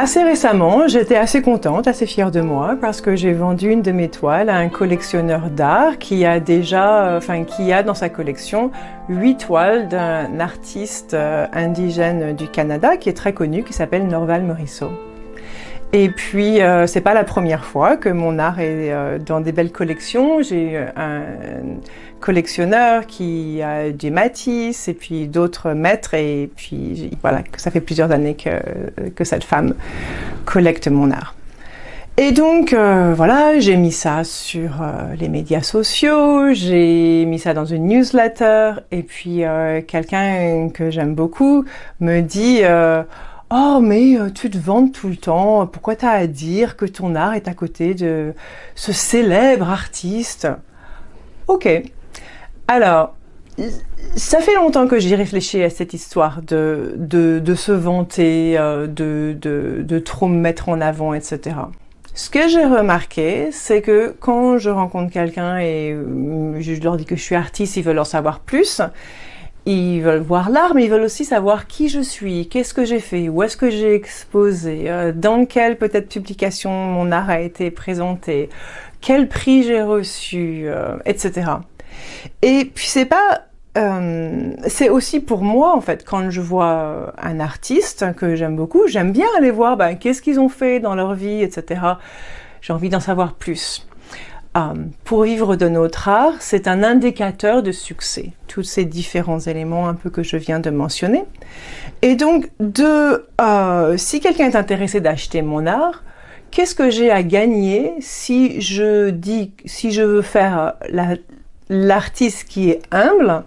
Assez récemment, j'étais assez contente, assez fière de moi parce que j'ai vendu une de mes toiles à un collectionneur d'art qui a dans sa collection 8 toiles d'un artiste indigène du Canada qui est très connu, qui s'appelle Norval Morisseau. Et puis, c'est pas la première fois que mon art est dans des belles collections. J'ai un collectionneur qui a des Matisse et puis d'autres maîtres. Et puis, voilà, ça fait plusieurs années que cette femme collecte mon art. Et donc, voilà, j'ai mis ça sur les médias sociaux, j'ai mis ça dans une newsletter. Et puis, quelqu'un que j'aime beaucoup me dit... Oh, mais tu te vantes tout le temps, pourquoi t'as à dire que ton art est à côté de ce célèbre artiste? Ok. Alors, ça fait longtemps que j'y réfléchis à cette histoire de se vanter, de trop me mettre en avant, etc. Ce que j'ai remarqué, c'est que quand je rencontre quelqu'un et je leur dis que je suis artiste, ils veulent en savoir plus. Ils veulent voir l'art, mais ils veulent aussi savoir qui je suis, qu'est-ce que j'ai fait, où est-ce que j'ai exposé, dans quelle peut-être publication mon art a été présenté, quel prix j'ai reçu, etc. Et puis c'est aussi pour moi en fait, quand je vois un artiste que j'aime beaucoup, j'aime bien aller voir qu'est-ce qu'ils ont fait dans leur vie, etc. J'ai envie d'en savoir plus. Pour vivre de notre art, c'est un indicateur de succès, tous ces différents éléments un peu que je viens de mentionner. Et donc, si quelqu'un est intéressé d'acheter mon art, qu'est-ce que j'ai à gagner si je veux faire l'artiste qui est humble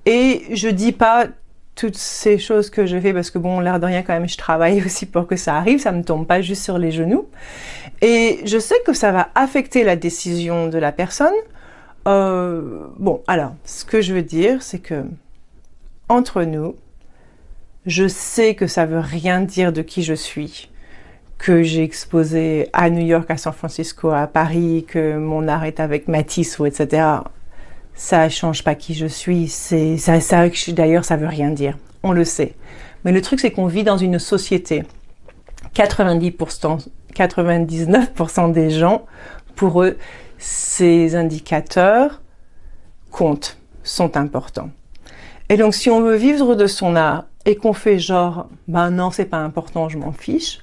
et je dis pas toutes ces choses que je fais parce que bon, l'air de rien quand même, je travaille aussi pour que ça arrive, ça me tombe pas juste sur les genoux. Et je sais que ça va affecter la décision de la personne. Bon, alors, ce que je veux dire, c'est que entre nous, je sais que ça veut rien dire de qui je suis, que j'ai exposé à New York, à San Francisco, à Paris, que mon art est avec Matisse ou etc. Ça change pas qui je suis. D'ailleurs, ça veut rien dire. On le sait. Mais le truc, c'est qu'on vit dans une société. 99% des gens, pour eux, ces indicateurs comptent, sont importants. Et donc, si on veut vivre de son art et qu'on fait genre, non, c'est pas important, je m'en fiche,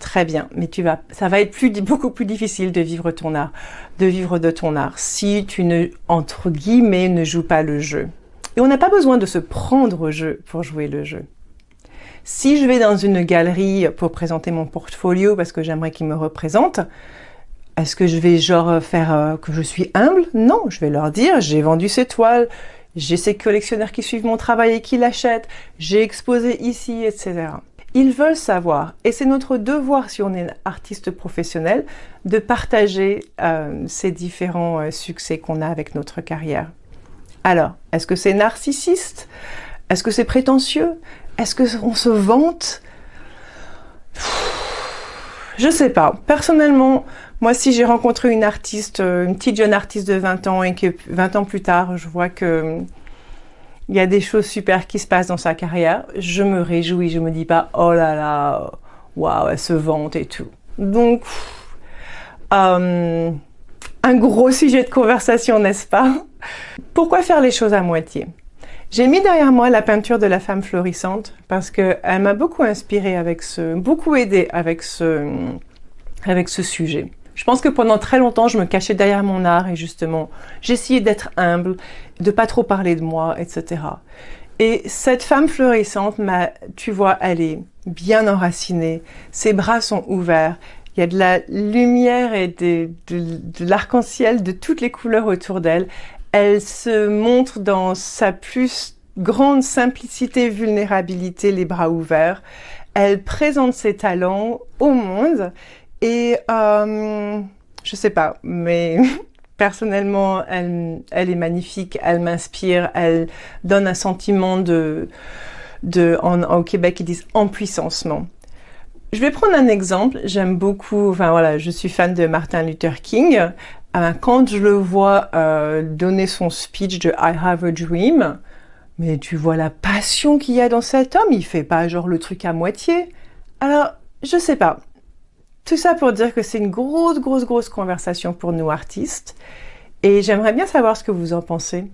très bien, mais ça va être beaucoup plus difficile de vivre de ton art, si tu entre guillemets, ne joues pas le jeu. Et on n'a pas besoin de se prendre au jeu pour jouer le jeu. Si je vais dans une galerie pour présenter mon portfolio parce que j'aimerais qu'il me représente, est-ce que je vais faire que je suis humble? Non, je vais leur dire, j'ai vendu ces toiles, j'ai ces collectionneurs qui suivent mon travail et qui l'achètent, j'ai exposé ici, etc. Ils veulent savoir, et c'est notre devoir si on est artiste professionnel, de partager ces différents succès qu'on a avec notre carrière. Alors, est-ce que c'est narcissiste? Est-ce que c'est prétentieux? Est-ce qu'on se vante? Je sais pas. Personnellement, moi, si j'ai rencontré une petite jeune artiste de 20 ans et que 20 ans plus tard, je vois que il y a des choses super qui se passent dans sa carrière, je me réjouis, je me dis pas, oh là là, waouh, elle se vante et tout. Donc, un gros sujet de conversation, n'est-ce pas? Pourquoi faire les choses à moitié? J'ai mis derrière moi la peinture de la femme florissante parce qu'elle m'a beaucoup inspirée beaucoup aidée avec ce sujet. Je pense que pendant très longtemps, je me cachais derrière mon art et justement, j'essayais d'être humble, de pas trop parler de moi, etc. Et cette femme florissante, tu vois, elle est bien enracinée, ses bras sont ouverts, il y a de la lumière et de l'arc-en-ciel de toutes les couleurs autour d'elle. Elle se montre dans sa plus grande simplicité, vulnérabilité, les bras ouverts. Elle présente ses talents au monde et je sais pas, mais personnellement, elle est magnifique, elle m'inspire, elle donne un sentiment au Québec, ils disent empuissancement. Je vais prendre un exemple, j'aime beaucoup, je suis fan de Martin Luther King. Quand je le vois donner son speech de I Have a Dream, mais tu vois la passion qu'il y a dans cet homme, il fait pas genre le truc à moitié. Alors, je sais pas. Tout ça pour dire que c'est une grosse conversation pour nous artistes. Et j'aimerais bien savoir ce que vous en pensez.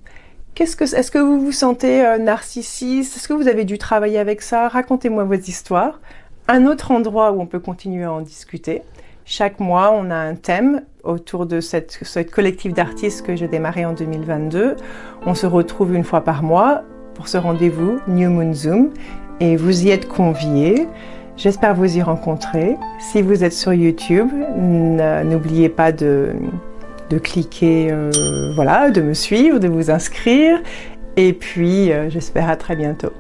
Est-ce que vous vous sentez narcissiste? Est-ce que vous avez dû travailler avec ça? Racontez-moi vos histoires. Un autre endroit où on peut continuer à en discuter. Chaque mois, on a un thème autour de cette collectif d'artistes que j'ai démarré en 2022. On se retrouve une fois par mois pour ce rendez-vous New Moon Zoom et vous y êtes conviés. J'espère vous y rencontrer. Si vous êtes sur YouTube, n'oubliez pas de cliquer, voilà, de me suivre, de vous inscrire. Et puis, j'espère à très bientôt.